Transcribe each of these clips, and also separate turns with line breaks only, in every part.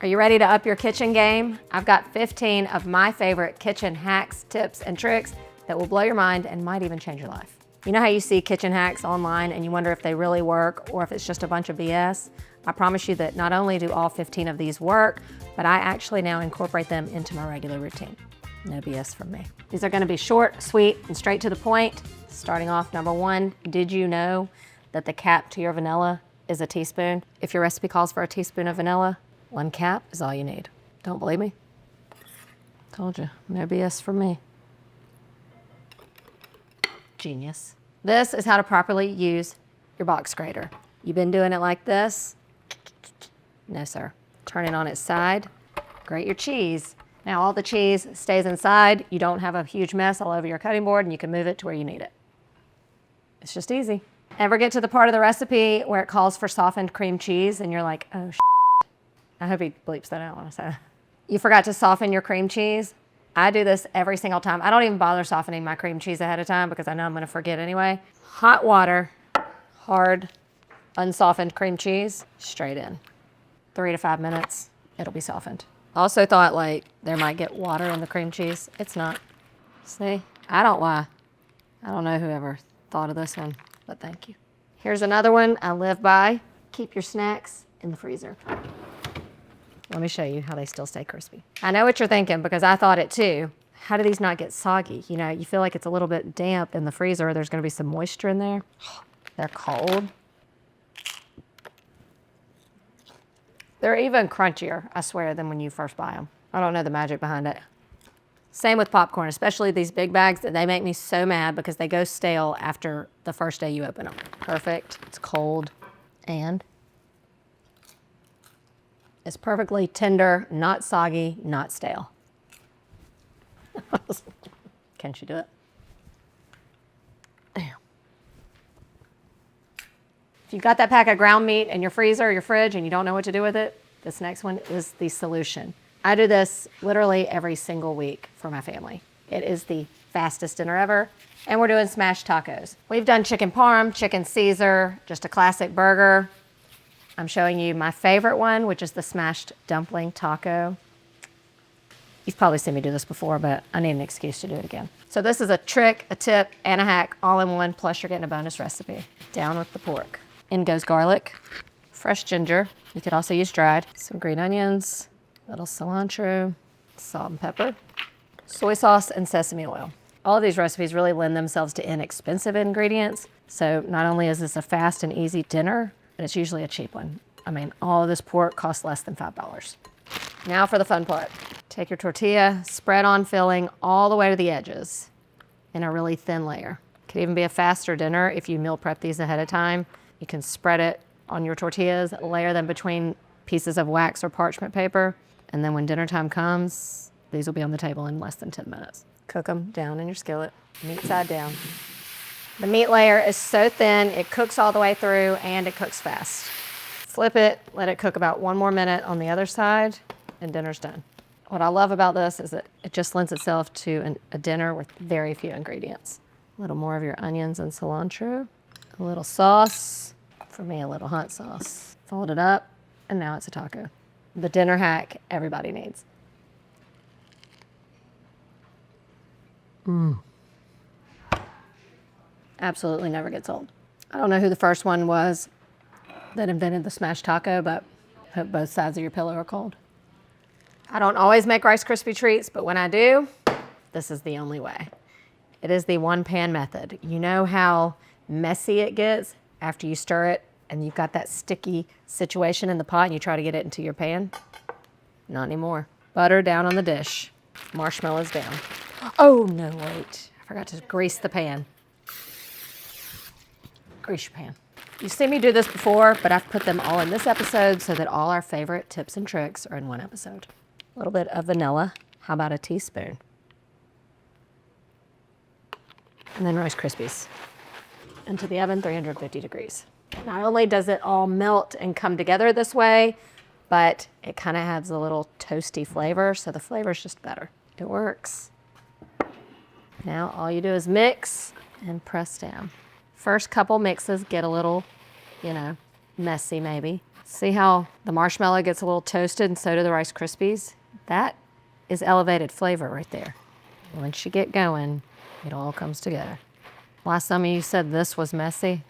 Are you ready to up your kitchen game? I've got 15 of my favorite kitchen hacks, tips, and tricks that will blow your mind and might even change your life. You know how you see kitchen hacks online and you wonder if they really work or if it's just a bunch of BS? I promise you that not only do all 15 of these work, but I actually now incorporate them into my regular routine. No BS from me. These are gonna be short, sweet, and straight to the point. Starting off, number one, did you know that the cap to your vanilla is a teaspoon? If your recipe calls for a teaspoon of vanilla, 1 cap is all you need. Don't believe me? Told you, no BS from me. Genius. This is how to properly use your box grater. You've been doing it like this? No, sir. Turn it on its side, grate your cheese. Now all the cheese stays inside. You don't have a huge mess all over your cutting board and you can move it to where you need it. It's just easy. Ever get to the part of the recipe where it calls for softened cream cheese and you're like, oh, I hope he bleeps that out when I say that. You forgot to soften your cream cheese? I do this every single time. I don't even bother softening my cream cheese ahead of time because I know I'm gonna forget anyway. Hot water, hard, unsoftened cream cheese, straight in. 3 to 5 minutes, it'll be softened. Also thought like there might get water in the cream cheese. It's not. See, I don't lie. I don't know whoever thought of this one, but thank you. Here's another one I live by. Keep your snacks in the freezer. Let me show you how they still stay crispy. I know what you're thinking because I thought it too. How do these not get soggy? You know, you feel like it's a little bit damp in the freezer. There's gonna be some moisture in there. They're cold. They're even crunchier, I swear, than when you first buy them. I don't know the magic behind it. Same with popcorn, especially these big bags. They make me so mad because they go stale after the first day you open them. Perfect, it's cold, and it's perfectly tender, not soggy, not stale. Can't you do it? Damn. If you've got that pack of ground meat in your freezer or your fridge and you don't know what to do with it, this next one is the solution. I do this literally every single week for my family. It is the fastest dinner ever, and we're doing smashed tacos. We've done chicken parm, chicken Caesar, just a classic burger. I'm showing you my favorite one, which is the smashed dumpling taco. You've probably seen me do this before, but I need an excuse to do it again. So this is a trick, a tip, and a hack all in one, plus you're getting a bonus recipe. Down with the pork. In goes garlic, fresh ginger. You could also use dried. Some green onions, a little cilantro, salt and pepper, soy sauce, and sesame oil. All of these recipes really lend themselves to inexpensive ingredients. So not only is this a fast and easy dinner, but it's usually a cheap one. I mean, all of this pork costs less than $5. Now for the fun part. Take your tortilla, spread on filling all the way to the edges in a really thin layer. Could even be a faster dinner if you meal prep these ahead of time. You can spread it on your tortillas, layer them between pieces of wax or parchment paper, and then when dinner time comes, these will be on the table in less than 10 minutes. Cook them down in your skillet, meat side down. The meat layer is so thin, it cooks all the way through and it cooks fast. Flip it, let it cook about 1 more minute on the other side, and dinner's done. What I love about this is that it just lends itself to a dinner with very few ingredients. A little more of your onions and cilantro, a little sauce, for me a little hot sauce. Fold it up, and now it's a taco. The dinner hack everybody needs. Absolutely never gets old. I don't know who the first one was that invented the smashed taco, but I hope both sides of your pillow are cold. I don't always make Rice Krispie treats, but when I do, this is the only way. It is the one pan method. You know how messy it gets after you stir it and you've got that sticky situation in the pot and you try to get it into your pan? Not anymore. Butter down on the dish. Marshmallows down. Oh, no, wait. I forgot to grease the pan. Grease your pan. You've seen me do this before, but I've put them all in this episode so that all our favorite tips and tricks are in one episode. A little bit of vanilla. How about a teaspoon? And then Rice Krispies. Into the oven, 350 degrees. Not only does it all melt and come together this way, but it kind of has a little toasty flavor, so the flavor is just better. It works. Now all you do is mix and press down. First couple mixes get a little, messy maybe. See how the marshmallow gets a little toasted and so do the Rice Krispies? That is elevated flavor right there. Once you get going, it all comes together. Last time you said this was messy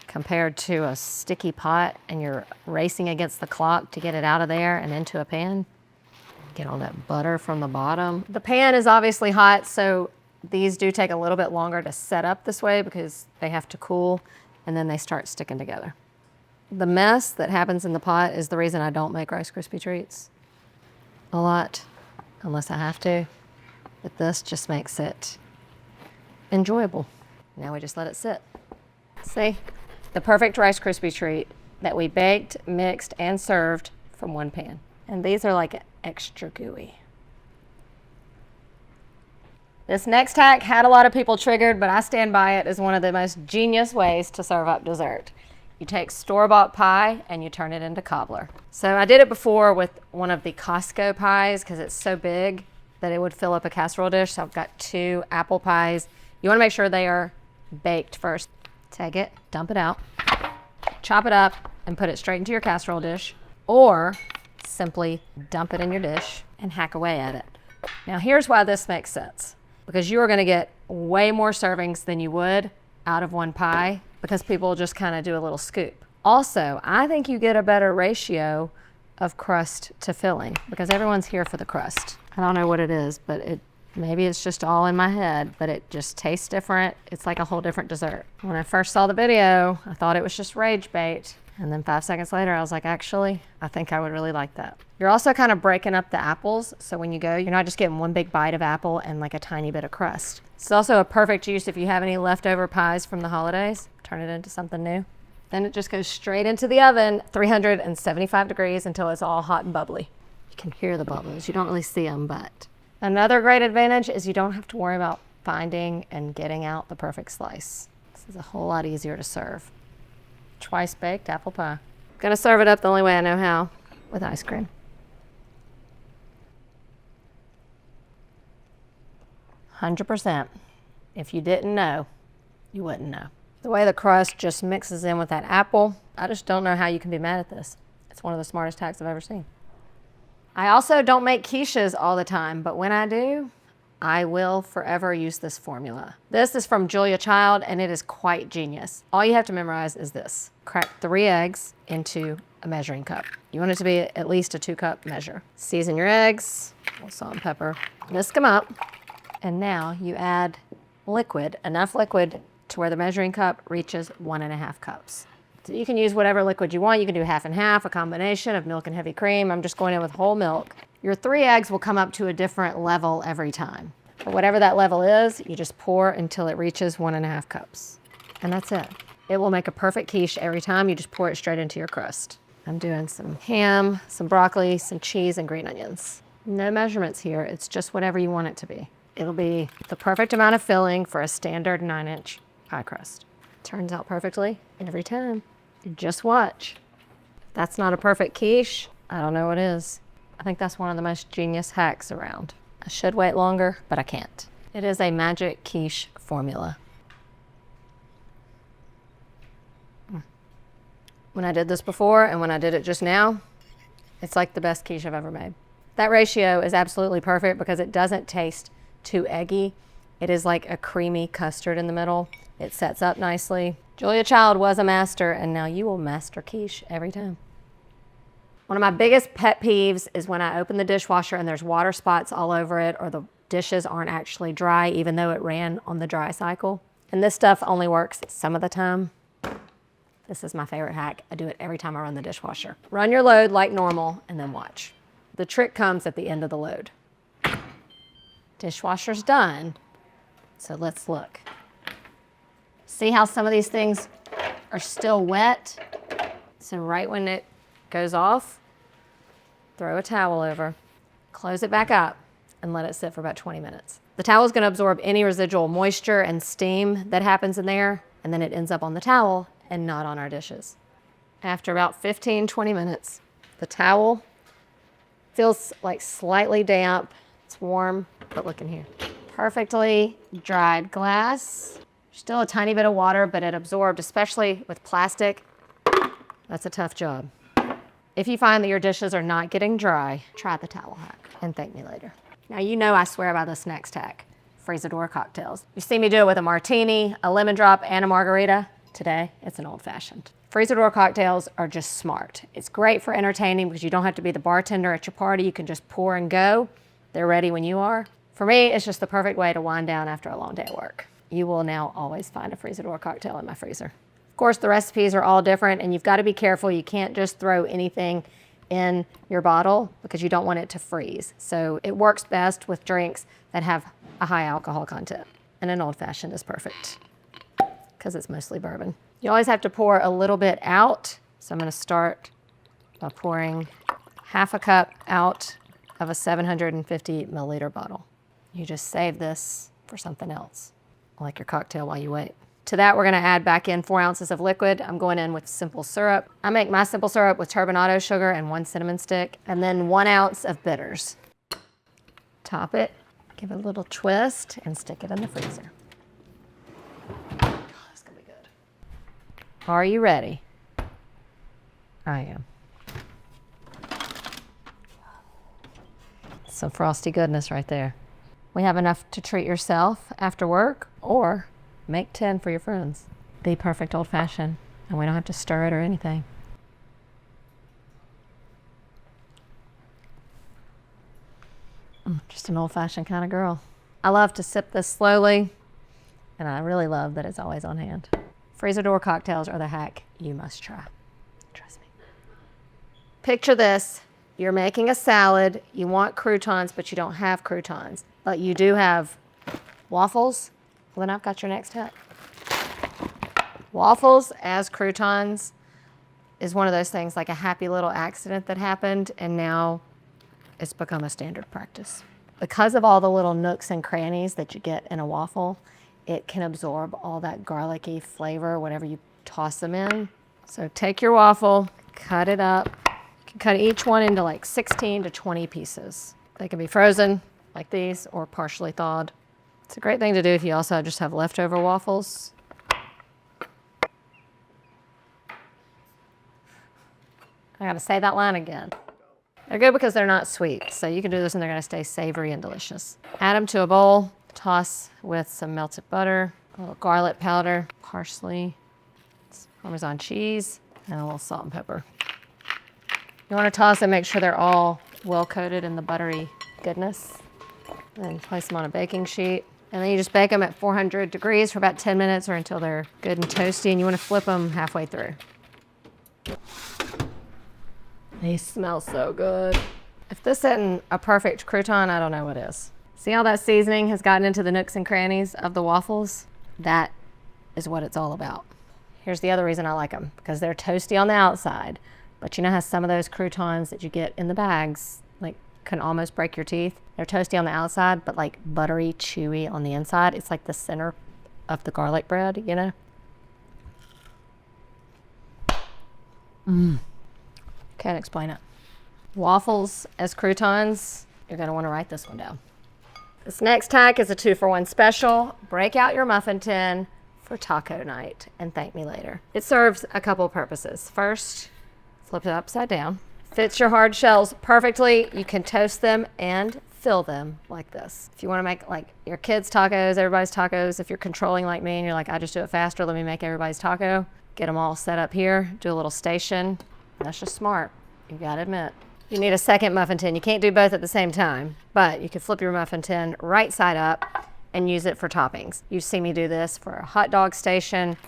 compared to a sticky pot and you're racing against the clock to get it out of there and into a pan. Get all that butter from the bottom. The pan is obviously hot, so these do take a little bit longer to set up this way because they have to cool and then they start sticking together. The mess that happens in the pot is the reason I don't make Rice Krispie treats a lot, unless I have to. But this just makes it enjoyable. Now we just let it sit. See? The perfect Rice Krispie treat that we baked, mixed, and served from one pan. And these are like extra gooey. This next hack had a lot of people triggered, but I stand by it as one of the most genius ways to serve up dessert. You take store-bought pie and you turn it into cobbler. So I did it before with one of the Costco pies because it's so big that it would fill up a casserole dish. So I've got 2 apple pies. You want to make sure they are baked first. Take it, dump it out, chop it up, and put it straight into your casserole dish, or simply dump it in your dish and hack away at it. Now here's why this makes sense. Because you are going to get way more servings than you would out of one pie because people just kind of do a little scoop. Also, I think you get a better ratio of crust to filling because everyone's here for the crust. I don't know what it is, but maybe it's just all in my head, but it just tastes different. It's like a whole different dessert. When I first saw the video, I thought it was just rage bait. And then 5 seconds later, I was like, actually, I think I would really like that. You're also kind of breaking up the apples. So when you go, you're not just getting one big bite of apple and like a tiny bit of crust. It's also a perfect use if you have any leftover pies from the holidays. Turn it into something new. Then it just goes straight into the oven, 375 degrees until it's all hot and bubbly. You can hear the bubbles. You don't really see them, but. Another great advantage is you don't have to worry about finding and getting out the perfect slice. This is a whole lot easier to serve. Twice baked apple pie. Gonna serve it up the only way I know how, with ice cream. 100%. If you didn't know, you wouldn't know. The way the crust just mixes in with that apple, I just don't know how you can be mad at this. It's one of the smartest hacks I've ever seen. I also don't make quiches all the time, but when I do, I will forever use this formula. This is from Julia Child, and it is quite genius. All you have to memorize is this. Crack 3 eggs into a measuring cup. You want it to be at least a 2-cup measure. Season your eggs, a little salt and pepper, whisk them up, and now you add liquid, enough liquid to where the measuring cup reaches 1.5 cups. So you can use whatever liquid you want. You can do half and half, a combination of milk and heavy cream. I'm just going in with whole milk. Your 3 eggs will come up to a different level every time. But whatever that level is, you just pour until it reaches 1.5 cups. And that's it. It will make a perfect quiche every time. You just pour it straight into your crust. I'm doing some ham, some broccoli, some cheese, and green onions. No measurements here. It's just whatever you want it to be. It'll be the perfect amount of filling for a standard 9-inch pie crust. Turns out perfectly every time. Just watch. If that's not a perfect quiche, I don't know what is. I think that's one of the most genius hacks around. I should wait longer, but I can't. It is a magic quiche formula. When I did this before and when I did it just now, it's like the best quiche I've ever made. That ratio is absolutely perfect because it doesn't taste too eggy. It is like a creamy custard in the middle. It sets up nicely. Julia Child was a master, and now you will master quiche every time. One of my biggest pet peeves is when I open the dishwasher and there's water spots all over it or the dishes aren't actually dry even though it ran on the dry cycle. And this stuff only works some of the time. This is my favorite hack. I do it every time I run the dishwasher. Run your load like normal and then watch. The trick comes at the end of the load. Dishwasher's done, so let's look. See how some of these things are still wet? So right when it goes off, throw a towel over, close it back up, and let it sit for about 20 minutes. The towel is going to absorb any residual moisture and steam that happens in there, and then it ends up on the towel and not on our dishes. After about 15-20 minutes, the towel feels like slightly damp. It's warm, but look in here. Perfectly dried glass. Still a tiny bit of water, but it absorbed, especially with plastic. That's a tough job. If you find that your dishes are not getting dry, try the towel hack and thank me later. Now you know I swear by this next hack, freezer-door cocktails. You see me do it with a martini, a lemon drop, and a margarita. Today, it's an old-fashioned. Freezer-door cocktails are just smart. It's great for entertaining because you don't have to be the bartender at your party. You can just pour and go. They're ready when you are. For me, it's just the perfect way to wind down after a long day at work. You will now always find a freezer-door cocktail in my freezer. Of course, the recipes are all different, and you've got to be careful. You can't just throw anything in your bottle because you don't want it to freeze. So it works best with drinks that have a high alcohol content. And an old-fashioned is perfect because it's mostly bourbon. You always have to pour a little bit out. So I'm gonna start by pouring half a cup out of a 750 milliliter bottle. You just save this for something else, like your cocktail while you wait. To that, we're gonna add back in 4 ounces of liquid. I'm going in with simple syrup. I make my simple syrup with turbinado sugar and 1 cinnamon stick, and then 1 ounce of bitters. Top it, give it a little twist, and stick it in the freezer. That's gonna be good. Are you ready? I am. Some frosty goodness right there. We have enough to treat yourself after work, or make 10 for your friends. The perfect old-fashioned, and we don't have to stir it or anything. I'm just an old-fashioned kind of girl. I love to sip this slowly, and I really love that it's always on hand. Freezer door cocktails are the hack you must try. Trust me. Picture this. You're making a salad. You want croutons, but you don't have croutons. But you do have waffles. Well, then I've got your next hack. Waffles as croutons is one of those things, like a happy little accident that happened, and now it's become a standard practice. Because of all the little nooks and crannies that you get in a waffle, it can absorb all that garlicky flavor, whatever you toss them in. So take your waffle, cut it up. You can cut each one into like 16 to 20 pieces. They can be frozen like these or partially thawed. It's a great thing to do if you also just have leftover waffles. I gotta say that line again. They're good because they're not sweet, so you can do this and they're gonna stay savory and delicious. Add them to a bowl, toss with some melted butter, a little garlic powder, parsley, Parmesan cheese, and a little salt and pepper. You wanna toss and make sure they're all well coated in the buttery goodness. Then place them on a baking sheet. And then you just bake them at 400 degrees for about 10 minutes or until they're good and toasty, and you wanna flip them halfway through. They smell so good. If this isn't a perfect crouton, I don't know what is. See how that seasoning has gotten into the nooks and crannies of the waffles? That is what it's all about. Here's the other reason I like them, because they're toasty on the outside, but you know how some of those croutons that you get in the bags, like, can almost break your teeth? They're toasty on the outside, but like buttery, chewy on the inside. It's like the center of the garlic bread, you know? Can't explain it. Waffles as croutons, you're gonna wanna write this one down. This next hack is a 2-for-1 special. Break out your muffin tin for taco night and thank me later. It serves a couple purposes. First, flip it upside down. Fits your hard shells perfectly. You can toast them and fill them like this. If you wanna make like your kids' tacos, everybody's tacos, if you're controlling like me and you're like, I just do it faster, let me make everybody's taco, get them all set up here, do a little station. That's just smart, you gotta admit. You need a second muffin tin. You can't do both at the same time, but you can flip your muffin tin right side up and use it for toppings. You've seen me do this for a hot dog station.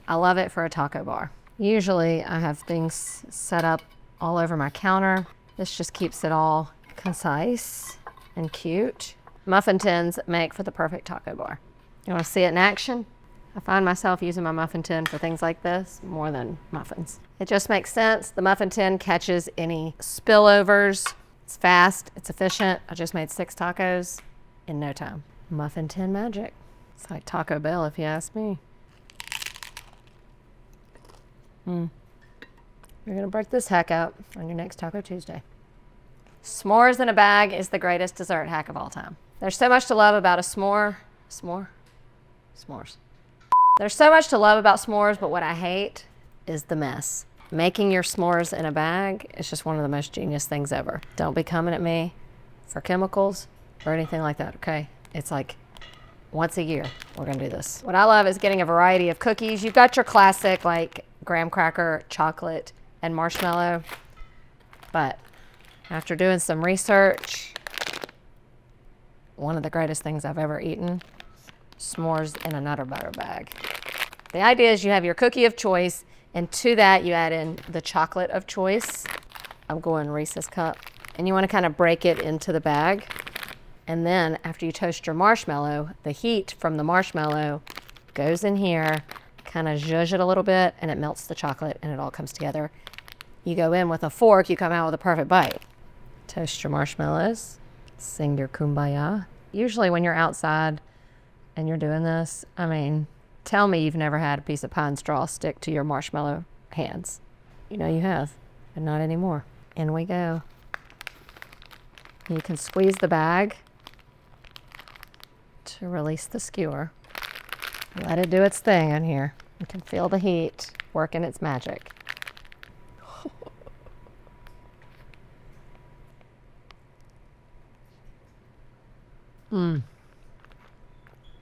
I love it for a taco bar. Usually I have things set up all over my counter. This just keeps it all concise and cute. Muffin tins make for the perfect taco bar. You wanna see it in action? I find myself using my muffin tin for things like this more than muffins. It just makes sense. The muffin tin catches any spillovers. It's fast, it's efficient. I just made 6 tacos in no time. Muffin tin magic. It's like Taco Bell if you ask me. You're gonna break this hack out on your next Taco Tuesday. S'mores in a bag is the greatest dessert hack of all time. There's so much to love about a s'more. S'mores. There's so much to love about s'mores, but what I hate is the mess. Making your s'mores in a bag is just one of the most genius things ever. Don't be coming at me for chemicals or anything like that, okay? It's like once a year, we're gonna do this. What I love is getting a variety of cookies. You've got your classic like graham cracker, chocolate, and marshmallow. But after doing some research, one of the greatest things I've ever eaten, s'mores in a Nutter Butter bag. The idea is you have your cookie of choice, and to that you add in the chocolate of choice. I'm going Reese's cup. And you wanna kind of break it into the bag. And then after you toast your marshmallow, the heat from the marshmallow goes in here, kind of zhuzh it a little bit, and it melts the chocolate and it all comes together. You go in with a fork, you come out with a perfect bite. Toast your marshmallows, sing your kumbaya. Usually when you're outside and you're doing this, I mean, tell me you've never had a piece of pine straw stick to your marshmallow hands. You know you have, but not anymore. In we go. You can squeeze the bag to release the skewer. Let it do its thing in here. You can feel the heat working its magic.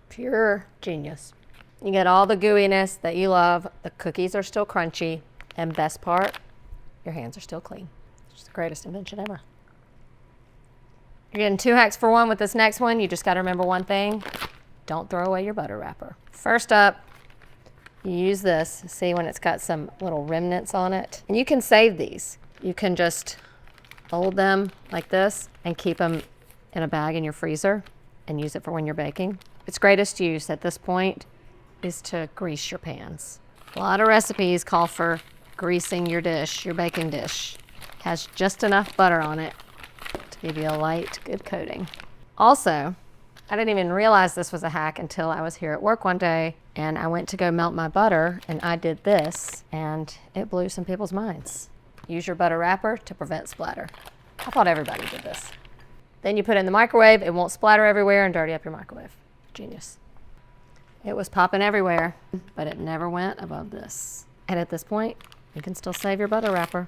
Pure genius. You get all the gooiness that you love. The cookies are still crunchy. And best part, your hands are still clean. It's the greatest invention ever. You're getting 2 hacks for 1 with this next one. You just got to remember one thing. Don't throw away your butter wrapper. First up, you use this. See when it's got some little remnants on it? And you can save these. You can just fold them like this and keep them in a bag in your freezer and use it for when you're baking. Its greatest use at this point is to grease your pans. A lot of recipes call for greasing your dish, your baking dish. It has just enough butter on it to give you a light, good coating. Also, I didn't even realize this was a hack until I was here at work one day and I went to go melt my butter and I did this and it blew some people's minds. Use your butter wrapper to prevent splatter. I thought everybody did this. Then you put it in the microwave, it won't splatter everywhere and dirty up your microwave. Genius. It was popping everywhere, but it never went above this. And at this point, you can still save your butter wrapper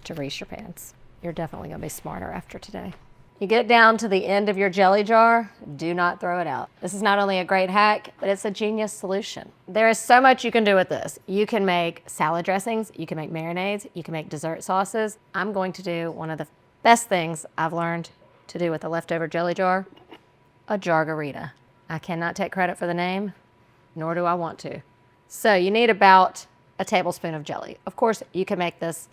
to grease your pans. You're definitely gonna be smarter after today. You get down to the end of your jelly jar, do not throw it out. This is not only a great hack, but it's a genius solution. There is so much you can do with this. You can make salad dressings, you can make marinades, you can make dessert sauces. I'm going to do one of the best things I've learned to do with a leftover jelly jar, a Jargarita. I cannot take credit for the name, nor do I want to. So you need about a tablespoon of jelly. Of course, you can make this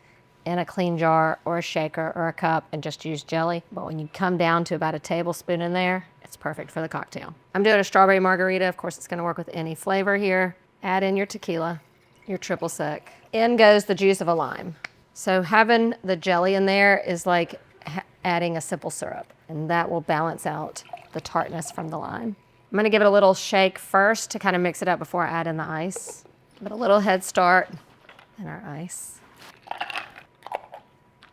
in a clean jar or a shaker or a cup and just use jelly. But when you come down to about a tablespoon in there, it's perfect for the cocktail. I'm doing a strawberry margarita. Of course, it's gonna work with any flavor here. Add in your tequila, your triple sec. In goes the juice of a lime. So having the jelly in there is like adding a simple syrup, and that will balance out the tartness from the lime. I'm gonna give it a little shake first to kind of mix it up before I add in the ice. Give it a little head start in our ice.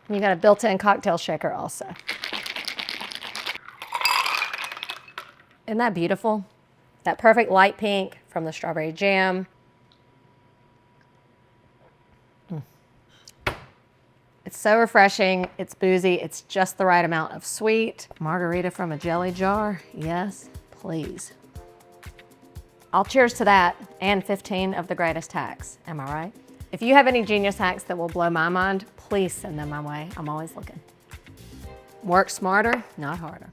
And you got a built-in cocktail shaker also. Isn't that beautiful? That perfect light pink from the strawberry jam. It's so refreshing, it's boozy, it's just the right amount of sweet. Margarita from a jelly jar, yes, please. I'll cheers to that and 15 of the greatest hacks, am I right? If you have any genius hacks that will blow my mind, please send them my way. I'm always looking. Work smarter, not harder.